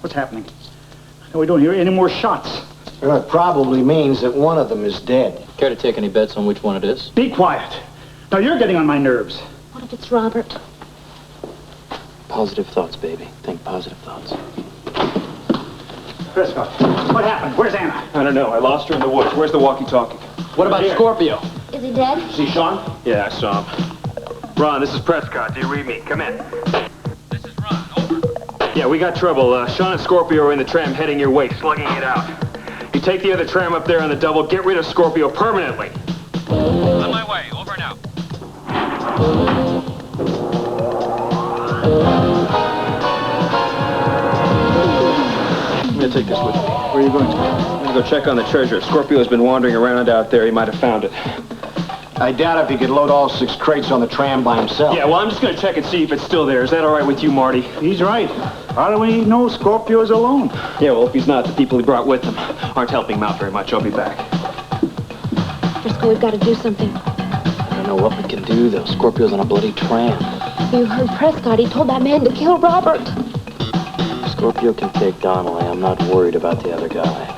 What's happening? No, we don't hear any more shots. Well, it probably means that one of them is dead. Care to take any bets on which one it is? Be quiet. Now, you're getting on my nerves. What if it's Robert? Positive thoughts, baby. Think positive thoughts. Frisco, what happened? Where's Anna? I don't know. I lost her in the woods. Where's the walkie-talkie? What about Scorpio? Is he dead? See Sean? Yeah, I saw him. Ron, this is Prescott. Do you read me? Come in. This is Ron. Over. Yeah, we got trouble. Sean and Scorpio are in the tram heading your way, slugging it out. You take the other tram up there on the double, get rid of Scorpio permanently. On my way. Over now. I'm gonna take this with me. Where are you going to? I'm gonna go check on the treasure. Scorpio's been wandering around out there. He might have found it. I doubt if he could load all 6 crates on the tram by himself. Yeah, well, I'm just gonna check and see if it's still there. Is that all right with you, Marty? He's right. How do we know Scorpio is alone? Yeah, well, if he's not, the people he brought with him aren't helping him out very much. I'll be back. Frisco, we've got to do something. I don't know what we can do, though. Scorpio's on a bloody tram. You heard Prescott. He told that man to kill Robert. Scorpio can take Donnelly. I'm not worried about the other guy.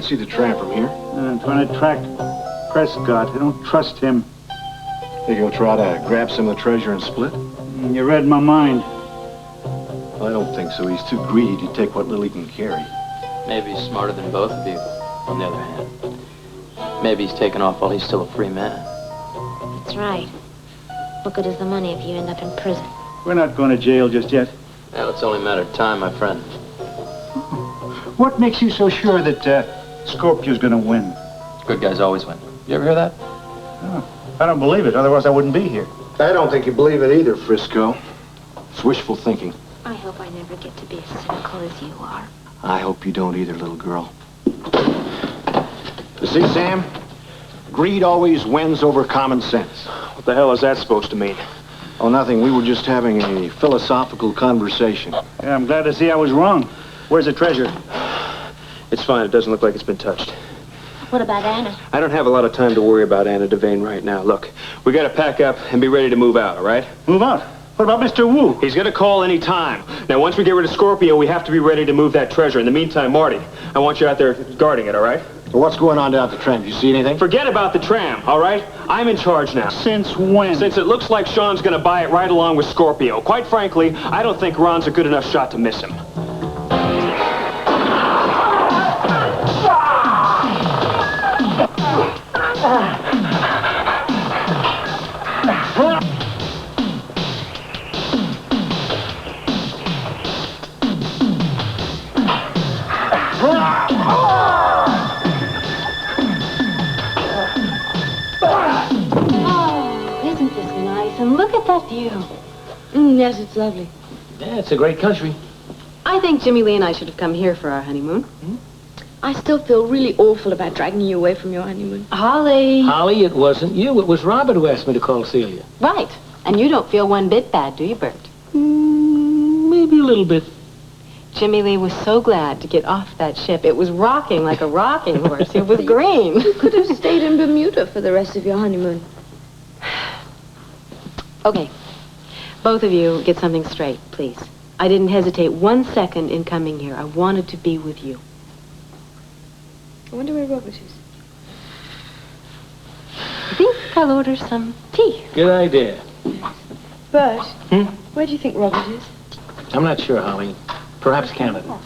See the tram from here. I'm trying to track Prescott. I don't trust him. Think he'll try to grab some of the treasure and split? You read my mind. Well, I don't think so. He's too greedy to take what little he can carry. Maybe he's smarter than both of you, on the other hand. Maybe he's taken off while he's still a free man. That's right. What good is the money if you end up in prison? We're not going to jail just yet. Well, it's only a matter of time, my friend. What makes you so sure that Scorpio's going to win? Good guys always win. You ever hear that? Oh, I don't believe it. Otherwise, I wouldn't be here. I don't think you believe it either, Frisco. It's wishful thinking. I hope I never get to be as cynical as you are. I hope you don't either, little girl. You see, Sam? Greed always wins over common sense. What the hell is that supposed to mean? Oh, nothing. We were just having a philosophical conversation. Yeah, I'm glad to see I was wrong. Where's the treasure? It's fine. It doesn't look like it's been touched. What about Anna? I don't have a lot of time to worry about Anna Devane right now. Look, we got to pack up and be ready to move out, all right? Move out? What about Mr. Wu? He's going to call any time. Now, once we get rid of Scorpio, we have to be ready to move that treasure. In the meantime, Marty, I want you out there guarding it, all right? Well, what's going on down at the tram? Did you see anything? Forget about the tram, all right? I'm in charge now. Since when? Since it looks like Sean's going to buy it right along with Scorpio. Quite frankly, I don't think Ron's a good enough shot to miss him. And look at that view. Yes, it's lovely. Yeah, it's a great country. I think Jimmy Lee and I should have come here for our honeymoon. I still feel really awful about dragging you away from your honeymoon. Holly. Holly, it wasn't you. It was Robert who asked me to call Celia. Right. And you don't feel one bit bad, do you, Bert? Maybe a little bit. Jimmy Lee was so glad to get off that ship. It was rocking like a rocking horse. It was green. You could have stayed in Bermuda for the rest of your honeymoon. Okay. Both of you get something straight, please. I didn't hesitate 1 second in coming here. I wanted to be with you. I wonder where Robert is. I think I'll order some tea. Good idea. Bert, where do you think Robert is? I'm not sure, Holly. Perhaps Canada.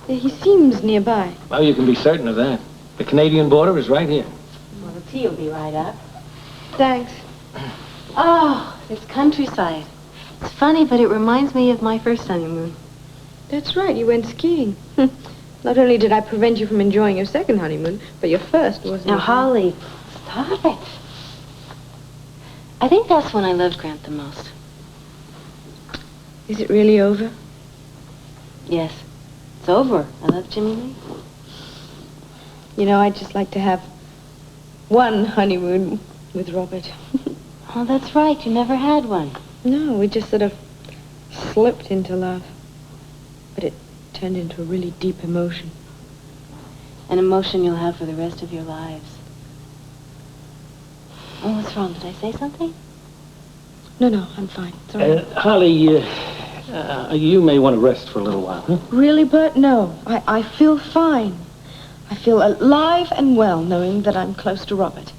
He seems nearby. Well, you can be certain of that. The Canadian border is right here. Well, the tea will be right up. Thanks. Oh, this countryside. It's funny, but it reminds me of my first honeymoon. That's right, you went skiing. Not only did I prevent you from enjoying your second honeymoon, but your first wasn't. Now, Holly, stop it. I think that's when I loved Grant the most. Is it really over? Yes, it's over. I love Jimmy Lee. You know, I'd just like to have one honeymoon with Robert. Oh, that's right. You never had one. No, we just sort of slipped into love. But it turned into a really deep emotion. An emotion you'll have for the rest of your lives. Oh, what's wrong? Did I say something? No, I'm fine. It's all right. Holly, you may want to rest for a little while, huh? Really, Bert? No. I feel fine. I feel alive and well knowing that I'm close to Robert.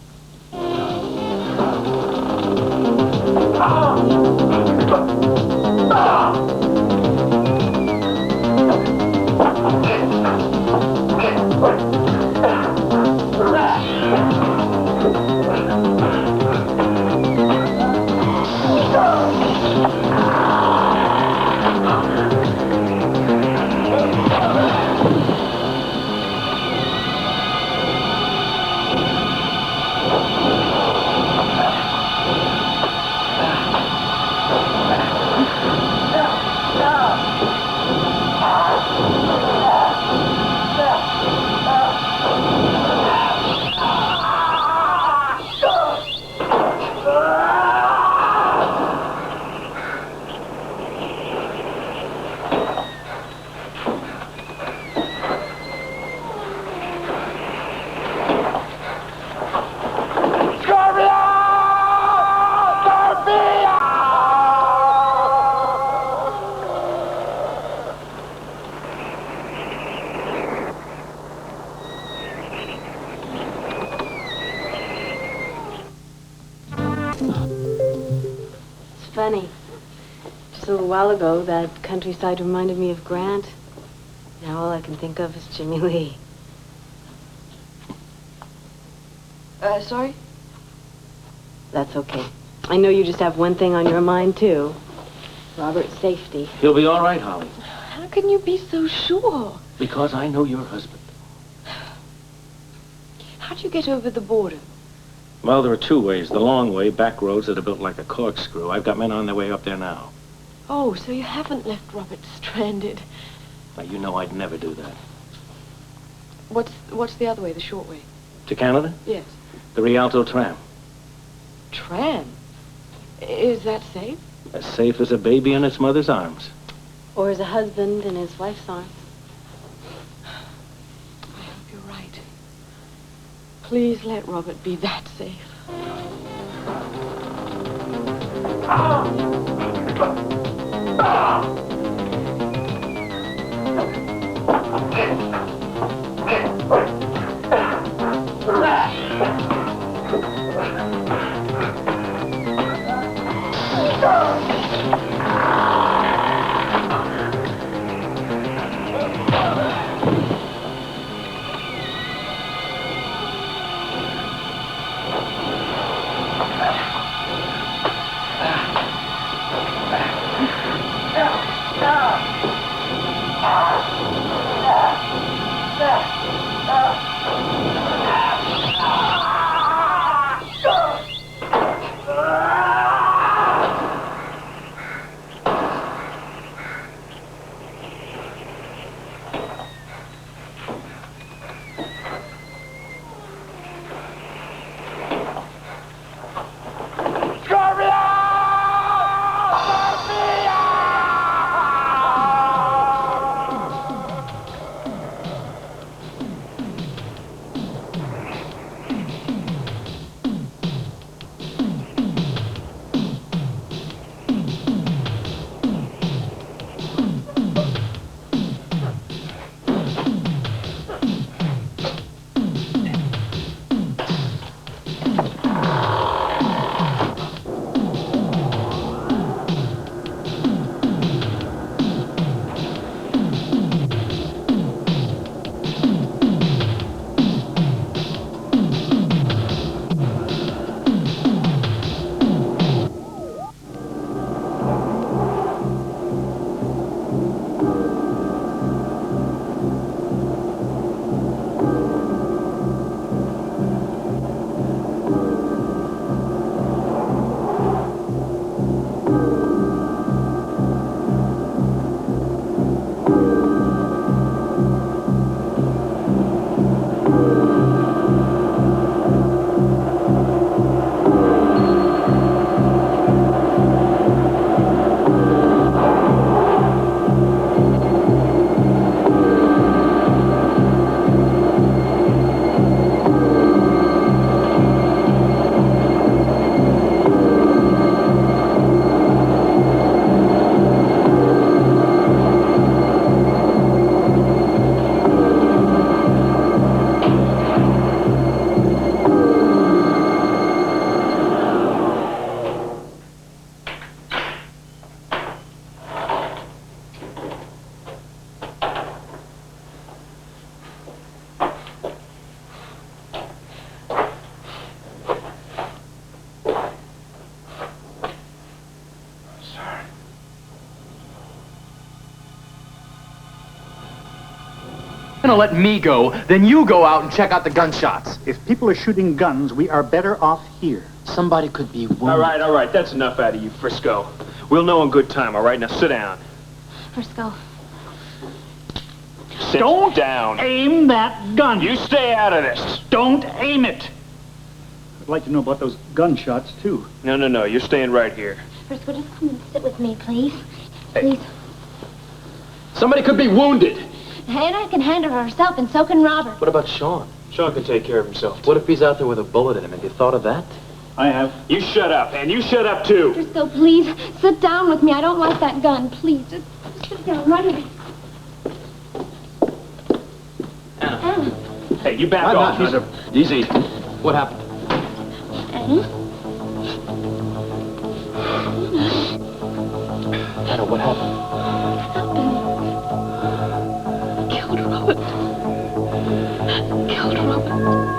Funny. Just a little while ago, that countryside reminded me of Grant. Now all I can think of is Jimmy Lee. Sorry? That's okay. I know you just have one thing on your mind, too. Robert's safety. He'll be all right, Holly. How can you be so sure? Because I know your husband. How'd you get over the border? Well, there are two ways. The long way, back roads that are built like a corkscrew. I've got men on their way up there now. Oh, so you haven't left Robert stranded. Now, you know I'd never do that. What's the other way, the short way? To Canada? Yes. The Rialto tram. Tram? Is that safe? As safe as a baby in its mother's arms. Or as a husband in his wife's arms. I hope you're right. Please let Robert be that safe. gonna let me go, then you go out and check out the gunshots. If people are shooting guns, we are better off here. Somebody could be wounded. All right, that's enough out of you, Frisco. We'll know in good time, all right? Now sit down. Frisco. Sit Don't down. aim that gun. You stay out of this. Don't aim it. I'd like to know about those gunshots, too. No, you're staying right here. Frisco, just come and sit with me, please. Please. Somebody could be wounded. Hannah can handle her herself, and so can Robert. What about Sean? Sean can take care of himself. What if he's out there with a bullet in him? Have you thought of that? I have. You shut up, and you shut up, too. Frisco, please, sit down with me. I don't like that gun. Please, just sit down right here. Anna. Hey, you back off. Easy. What happened? Anna? Anna, what happened? Killed Robert. Killed Robert.